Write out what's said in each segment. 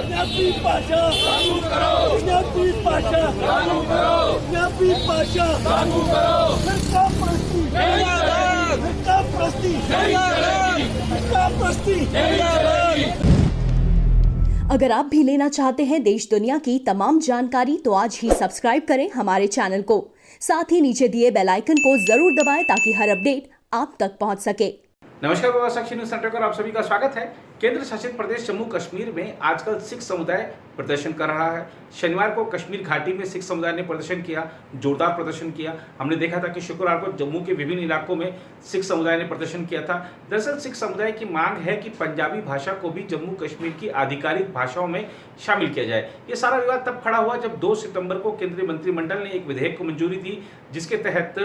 ਪੰਜਾਬੀ ਭਾਸ਼ਾ ਲਾਗੂ ਕਰੋ, ਪੰਜਾਬੀ ਭਾਸ਼ਾ ਲਾਗੂ ਕਰੋ, ਪੰਜਾਬੀ ਭਾਸ਼ਾ ਲਾਗੂ ਕਰੋ। ਫਿਰਕਾ ਪ੍ਰਸਤੀ ਜ਼ਿੰਦਾਬਾਦ, ਫਿਰਕਾ ਪ੍ਰਸਤੀ ਜ਼ਿੰਦਾਬਾਦ, ਫਿਰਕਾ ਪ੍ਰਸਤੀ ਜ਼ਿੰਦਾਬਾद। अगर आप भी लेना चाहते हैं देश दुनिया की तमाम जानकारी तो आज ही सब्सक्राइब करें हमारे चैनल को। साथ ही नीचे दिए बेल आइकन को जरूर दबाएं ताकि हर अपडेट आप तक पहुंच सके। नमस्कार, साक्षी न्यूज सेंटर पर आप सभी का स्वागत है। केंद्र शासित प्रदेश जम्मू कश्मीर में आजकल सिख समुदाय प्रदर्शन कर रहा है। शनिवार को कश्मीर घाटी में सिख समुदाय ने प्रदर्शन किया, जोरदार प्रदर्शन किया। हमने देखा था कि शुक्रवार को जम्मू के विभिन्न इलाकों में सिख समुदाय ने प्रदर्शन किया था। दरअसल सिख समुदाय की मांग है कि पंजाबी भाषा को भी जम्मू कश्मीर की आधिकारिक भाषाओं में शामिल किया जाए। ये सारा विवाद तब खड़ा हुआ जब 2 सितंबर को केंद्रीय मंत्रिमंडल ने एक विधेयक को मंजूरी दी, जिसके तहत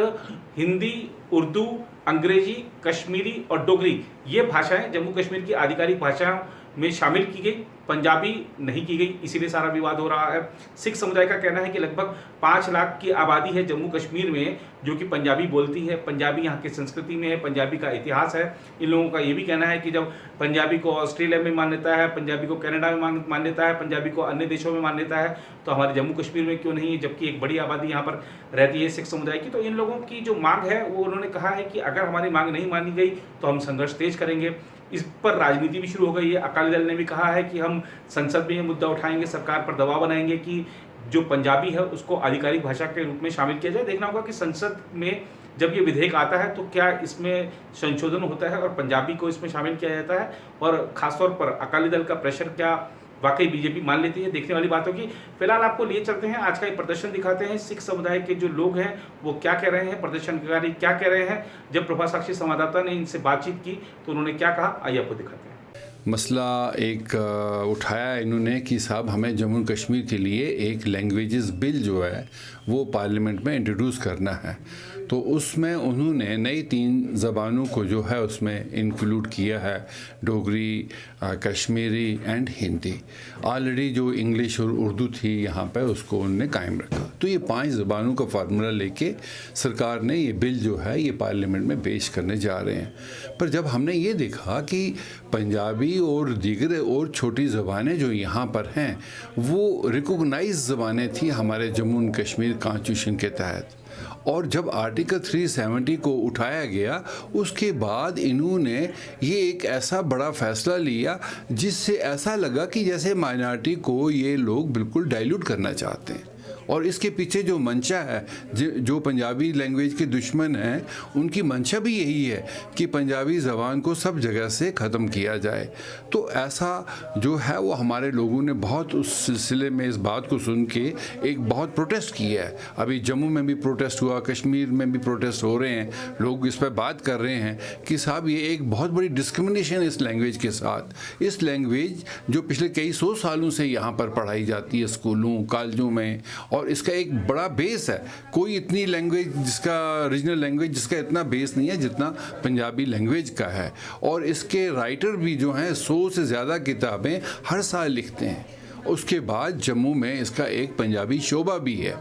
हिंदी, उर्दू, अंग्रेजी, कश्मीरी और डोगरी ये भाषाएं जम्मू कश्मीर की आधिकारिक भाषाओं में शामिल की गई, पंजाबी नहीं की गई। इसीलिए सारा विवाद हो रहा है। सिख समुदाय का कहना है कि लगभग 5 लाख की आबादी है जम्मू कश्मीर में जो कि पंजाबी बोलती है। पंजाबी यहाँ की संस्कृति में है, पंजाबी का इतिहास है। इन लोगों का ये भी कहना है कि जब पंजाबी को ऑस्ट्रेलिया में मान्यता है, पंजाबी को कनाडा में मान्यता है, पंजाबी को अन्य देशों में मान्यता है, तो हमारे जम्मू कश्मीर में क्यों नहीं है, जबकि एक बड़ी आबादी यहाँ पर रहती है सिख समुदाय की। तो इन लोगों की जो मांग है वो उन्होंने कहा है कि अगर हमारी मांग नहीं मानी गई तो हम संघर्ष तेज करेंगे। इस पर राजनीति भी शुरू हो गई है। अकाली दल ने भी कहा है कि हम संसद में ये मुद्दा उठाएंगे, सरकार पर दबाव बनाएंगे कि जो पंजाबी है उसको आधिकारिक भाषा के रूप में शामिल किया जाए। देखना होगा कि संसद में जब ये विधेयक आता है तो क्या इसमें संशोधन होता है और पंजाबी को इसमें शामिल किया जाता है, और खासतौर पर अकाली दल का प्रेशर क्या वाकई बीजेपी मान लेती है, देखने वाली बात होगी। फिलहाल आपको लिए चलते हैं, आज का ये प्रदर्शन दिखाते हैं। सिख समुदाय के जो लोग हैं वो क्या कह रहे हैं, प्रदर्शनकारी क्या कह रहे हैं। जब प्रभा साक्षी संवाददाता ने इनसे बातचीत की तो उन्होंने क्या कहा, आइए आपको दिखाते हैं। मसला एक उठाया इन्होंने कि साहब हमें जम्मू कश्मीर के लिए एक लैंग्वेजेस बिल जो है वो पार्लियामेंट में इंट्रोड्यूस करना है। तो उसमें उन्होंने नई 3 ज़बानों को जो है उसमें इंक्लूड किया है, डोगरी, कश्मीरी एंड हिंदी। ऑलरेडी जो इंग्लिश और उर्दू थी यहाँ पे उसको उन्होंने कायम रखा। तो ये 5 ज़बानों का फार्मूला लेके सरकार ने ये बिल जो है ये पार्लियामेंट में पेश करने जा रहे हैं। पर जब हमने ये देखा कि पंजाबी और दीगर और छोटी ज़बानें जो यहाँ पर हैं वो रिकॉग्नाइज ज़बानें थी हमारे जम्मू एंड कश्मीर कॉन्स्टिट्यूशन के तहत, और जब आर्टिकल 370 को उठाया गया उसके बाद इन्होंने ये एक ऐसा बड़ा फैसला लिया जिससे ऐसा लगा कि जैसे माइनॉरिटी को ये लोग बिल्कुल डाइल्यूट करना चाहते हैं। और इसके पीछे जो मंशा है, जो पंजाबी लैंग्वेज के दुश्मन हैं उनकी मंशा भी यही है कि पंजाबी ज़बान को सब जगह से ख़त्म किया जाए। तो ऐसा जो है वो हमारे लोगों ने बहुत उस सिलसिले में इस बात को सुन के एक बहुत प्रोटेस्ट किया है। अभी जम्मू में भी प्रोटेस्ट हुआ, कश्मीर में भी प्रोटेस्ट हो रहे हैं। लोग इस पर बात कर रहे हैं कि साहब ये एक बहुत बड़ी डिस्क्रिमिनेशन है इस लैंग्वेज के साथ। इस लैंग्वेज जो पिछले कई 100 सालों से यहाँ पर पढ़ाई जाती है स्कूलों कॉलेजों में, और इसका एक बड़ा बेस है। कोई इतनी लैंग्वेज जिसका रीजनल लैंग्वेज जिसका इतना बेस नहीं है जितना पंजाबी लैंग्वेज का है। और इसके राइटर भी जो हैं 100 से ज़्यादा किताबें हर साल लिखते हैं। उसके बाद जम्मू में इसका एक पंजाबी शोबा भी है,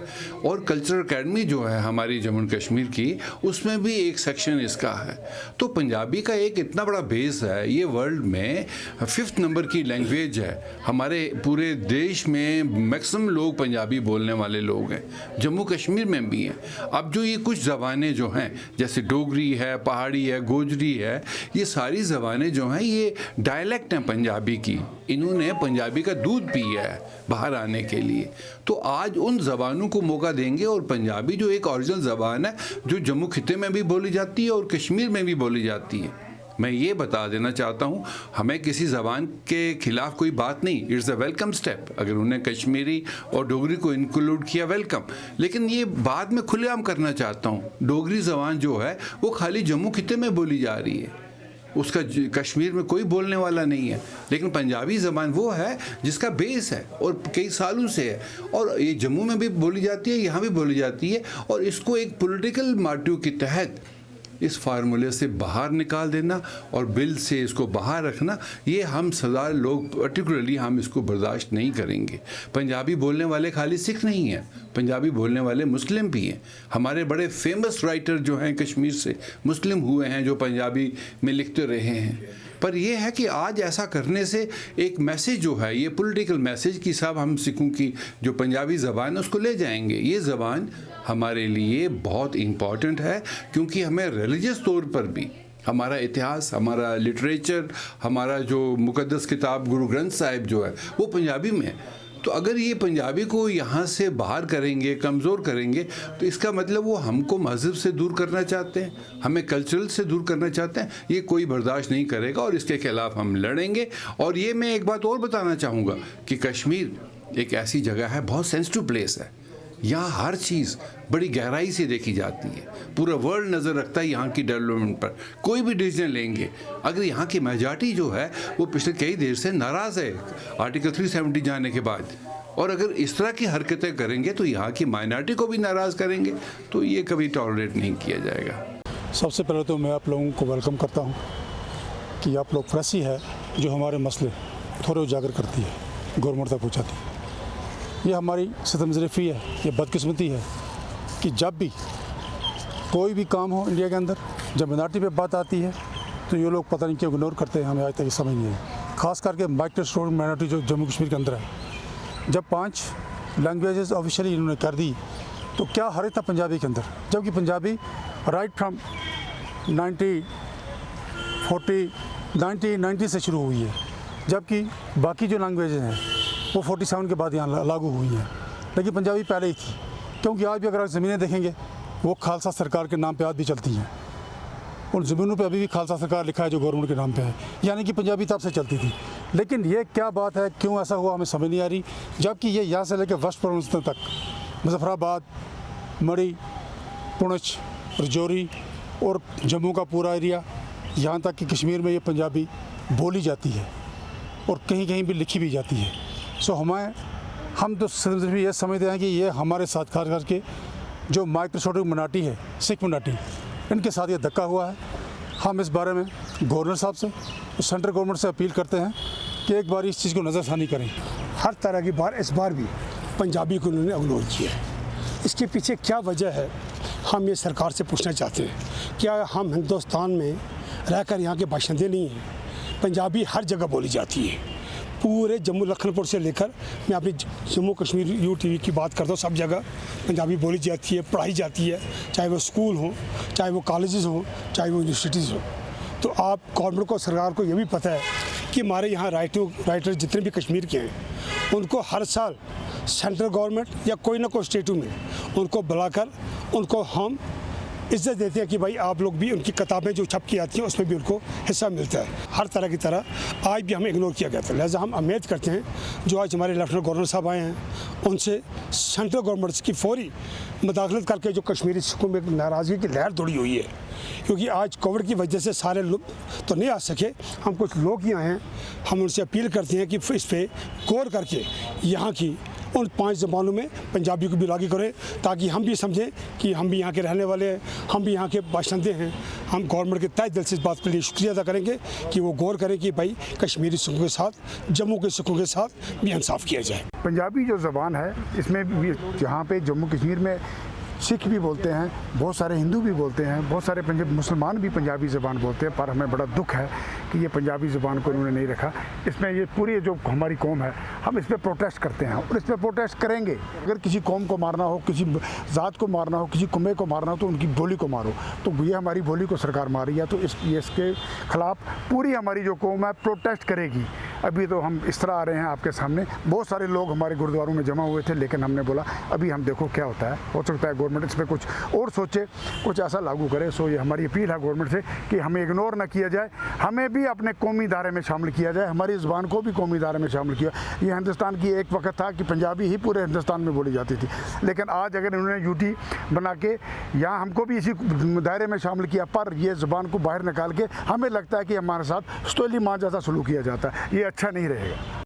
और कल्चरल एकेडमी जो है हमारी जम्मू एंड कश्मीर की उसमें भी एक सेक्शन इसका है। तो पंजाबी का एक इतना बड़ा बेस है, ये वर्ल्ड में 5th नंबर की लैंग्वेज है। हमारे पूरे देश में मैक्सिमम लोग पंजाबी बोलने वाले लोग हैं, जम्मू कश्मीर में भी हैं। अब जो ये कुछ ज़बानें जो हैं जैसे डोगरी है, पहाड़ी है, गोजरी है, ये सारी ज़बानें जो हैं ये डायलेक्ट हैं पंजाबी की। इन्होंने पंजाबी का दूध पिया है बाहर आने के लिए। तो आज उन ज़बानों को मौका देंगे, और पंजाबी जो एक ओरिजिनल ज़बान है जो जम्मू खिते में भी बोली जाती है और कश्मीर में भी बोली जाती है। मैं ये बता देना चाहता हूँ, हमें किसी ज़बान के ख़िलाफ़ कोई बात नहीं। It's a welcome step. अगर उन्होंने कश्मीरी और डोगरी को इंक्लूड किया, वेलकम। लेकिन ये बात मैं खुलेआम करना चाहता हूँ, डोगरी ज़बान जो है वो खाली जम्मू खिते में बोली जा रही है, उसका कश्मीर में कोई बोलने वाला नहीं है। लेकिन पंजाबी ज़बान वो है जिसका बेस है और कई सालों से है, और ये जम्मू में भी बोली जाती है, यहाँ भी बोली जाती है। और इसको एक पॉलिटिकल मोटिव के तहत इस फार्मूले से बाहर निकाल देना और बिल से इसको बाहर रखना, ये हम सदा लोग पर्टिकुलरली हम इसको बर्दाश्त नहीं करेंगे। पंजाबी बोलने वाले खाली सिख नहीं हैं, पंजाबी बोलने वाले मुस्लिम भी हैं। हमारे बड़े फेमस राइटर जो हैं कश्मीर से मुस्लिम हुए हैं, जो पंजाबी में लिखते रहे हैं। पर यह है कि आज ऐसा करने से एक मैसेज जो है, ये पॉलिटिकल मैसेज कि साहब हम सिखों की जो पंजाबी ज़बान है उसको ले जाएंगे। ये ज़बान हमारे लिए बहुत इम्पॉर्टेंट है, क्योंकि हमें रिलीजियस तौर पर भी हमारा इतिहास, हमारा लिटरेचर, हमारा जो मुकद्दस किताब गुरु ग्रंथ साहिब जो है वो पंजाबी में है। तो अगर ये पंजाबी को यहाँ से बाहर करेंगे, कमज़ोर करेंगे, तो इसका मतलब वो हमको मज़हब से दूर करना चाहते हैं, हमें कल्चरल से दूर करना चाहते हैं। ये कोई बर्दाश्त नहीं करेगा और इसके खिलाफ हम लड़ेंगे। और ये मैं एक बात और बताना चाहूँगा कि कश्मीर एक ऐसी जगह है, बहुत सेंसिटिव प्लेस है। यहाँ हर चीज़ बड़ी गहराई से देखी जाती है, पूरा वर्ल्ड नज़र रखता है यहाँ की डेवलपमेंट पर। कोई भी डिसीजन लेंगे, अगर यहाँ की मेजॉरिटी जो है वो पिछले कई देर से नाराज़ है आर्टिकल 370 जाने के बाद, और अगर इस तरह की हरकतें करेंगे तो यहाँ की माइनॉरिटी को भी नाराज़ करेंगे, तो ये कभी टॉलरेट नहीं किया जाएगा। सबसे पहले तो मैं आप लोगों को वेलकम करता हूँ कि आप लोग प्रेस ही है जो हमारे मसले थोड़े उजागर करती है, गवर्नमेंट तक पहुँचाती है। ये हमारी सितमज़रीफ़ी है, ये बदकिस्मती है कि जब भी कोई भी काम हो इंडिया के अंदर, जब मिनॉरिटी पे बात आती है तो ये लोग पता नहीं क्यों इग्नोर करते हैं। हमें आज तक ये समझ नहीं है। ख़ास करके माइनॉरिटी मिनॉरिटी जो जम्मू कश्मीर के अंदर है, जब 5 लैंग्वेजेस ऑफिशियली इन्होंने कर दी तो क्या हर था पंजाबी के अंदर, जबकि पंजाबी राइट फ्राम 1940 से शुरू हुई है, जबकि बाकी जो लैंग्वेजेस हैं वो 47 के बाद यहाँ लागू हुई हैं, लेकिन पंजाबी पहले ही थी। क्योंकि आज भी अगर आप ज़मीनें देखेंगे वो खालसा सरकार के नाम पे आज भी चलती हैं। उन ज़मीनों पे अभी भी खालसा सरकार लिखा है जो गवर्नमेंट के नाम पे है, यानी कि पंजाबी तब से चलती थी। लेकिन ये क्या बात है, क्यों ऐसा हुआ, हमें समझ नहीं आ रही। जबकि ये यहाँ से लेकर वेस्ट प्रोविंस तक, मुजफ्फराबाद, मड़ी, पुंछ, रजौरी और जम्मू का पूरा एरिया, यहाँ तक कि कश्मीर में ये पंजाबी बोली जाती है और कहीं कहीं भी लिखी भी जाती है। सो हम तो सिर्फ ये समझते हैं कि ये हमारे साथ खास करके जो माइनॉरिटी मिनॉरिटी है, सिख मिनॉरिटी, इनके साथ ये धक्का हुआ है। हम इस बारे में गवर्नर साहब से, सेंट्रल गवर्नमेंट से अपील करते हैं कि एक बार इस चीज़ को नज़रसानी करें। हर तरह की बार इस बार भी पंजाबी को उन्होंने इग्नोर किया है। इसके पीछे क्या वजह है, हम ये सरकार से पूछना चाहते हैं। क्या हम हिंदुस्तान में रहकर यहाँ के बाशिंदे नहीं हैं? पंजाबी हर जगह बोली जाती है, पूरे जम्मू लखनपुर से लेकर, मैं अपनी जम्मू कश्मीर UTV की बात करता हूँ, सब जगह पंजाबी बोली जाती है, पढ़ाई जाती है, चाहे वो स्कूल हो, चाहे वो कॉलेजेस हों, चाहे वो यूनिवर्सिटीज़ हो। तो आप गवर्नमेंट को, सरकार को ये भी पता है कि हमारे यहाँ राइटर जितने भी कश्मीर के हैं, उनको हर साल सेंट्रल गवर्नमेंट या कोई ना कोई स्टेटों में उनको बुलाकर उनको हम इज्जत देते हैं कि भाई आप लोग भी, उनकी किताबें जो छप की आती हैं उसमें भी उनको हिस्सा मिलता है। हर तरह की तरह आज भी हमें इग्नोर किया गया था। लिहाजा हम उम्मीद करते हैं जो आज हमारे लेफ्टिनेंट गवर्नर साहब आए हैं, उनसे सेंट्रल गवर्नमेंट की फौरी मुदाखलत करके जो कश्मीरी सिखों में नाराज़गी की लहर दौड़ी हुई है, क्योंकि आज कोविड की वजह से सारे लोग तो नहीं आ सके, हम कुछ लोग ही आए हैं, हम उनसे अपील करते हैं कि इस पर गौर करके यहाँ की उन 5 ज़बानों में पंजाबी को भी लागू करें, ताकि हम भी समझें कि हम भी यहाँ के रहने वाले हैं, हम भी यहाँ के बाशिंदे हैं। हम गवर्नमेंट के तहे दिल से इस बात के लिए शुक्रिया अदा करेंगे कि वो गौर करें कि भाई कश्मीरी सिखों के साथ, जम्मू के सिखों के साथ भी इंसाफ किया जाए। पंजाबी जो ज़बान है, इसमें भी जहाँ पे जम्मू कश्मीर में सिख भी बोलते हैं, बहुत सारे हिंदू भी बोलते हैं, बहुत सारे मुसलमान भी पंजाबी ज़बान बोलते हैं, पर हमें बड़ा दुख है कि ये पंजाबी ज़बान को इन्होंने नहीं रखा। इसमें ये पूरी जो हमारी कौम है, हम इस पर प्रोटेस्ट करते हैं और इस पर प्रोटेस्ट करेंगे। अगर किसी कौम को मारना हो, किसी ज़ात को मारना हो, किसी कुम्बे को मारना हो, तो उनकी बोली को मारो। तो ये हमारी बोली को सरकार मार रही है, तो इसके ख़िलाफ़ पूरी हमारी जो कौम है प्रोटेस्ट करेगी। अभी तो हम इस तरह आ रहे हैं आपके सामने, बहुत सारे लोग हमारे गुरुद्वारों में जमा हुए थे, लेकिन हमने बोला अभी हम देखो क्या होता है, हो सकता है गवर्नमेंट इस पर कुछ और सोचे, कुछ ऐसा लागू करे। सो ये हमारी अपील है गवर्नमेंट से कि हमें इग्नोर ना किया जाए, हमें भी अपने कौमी दायरे में शामिल किया जाए, हमारी ज़बान को भी कौमी दायरे में शामिल किया। ये हिंदुस्तान की एक वक्त था कि पंजाबी ही पूरे हिंदुस्तान में बोली जाती थी, लेकिन आज अगर इन्होंने UT बना के यहाँ हमको भी इसी दायरे में शामिल किया, पर ये ज़बान को बाहर निकाल के हमें लगता है कि हमारे साथ सुतोली माँ जैसा सलूक किया जाता है, ये अच्छा नहीं रहेगा।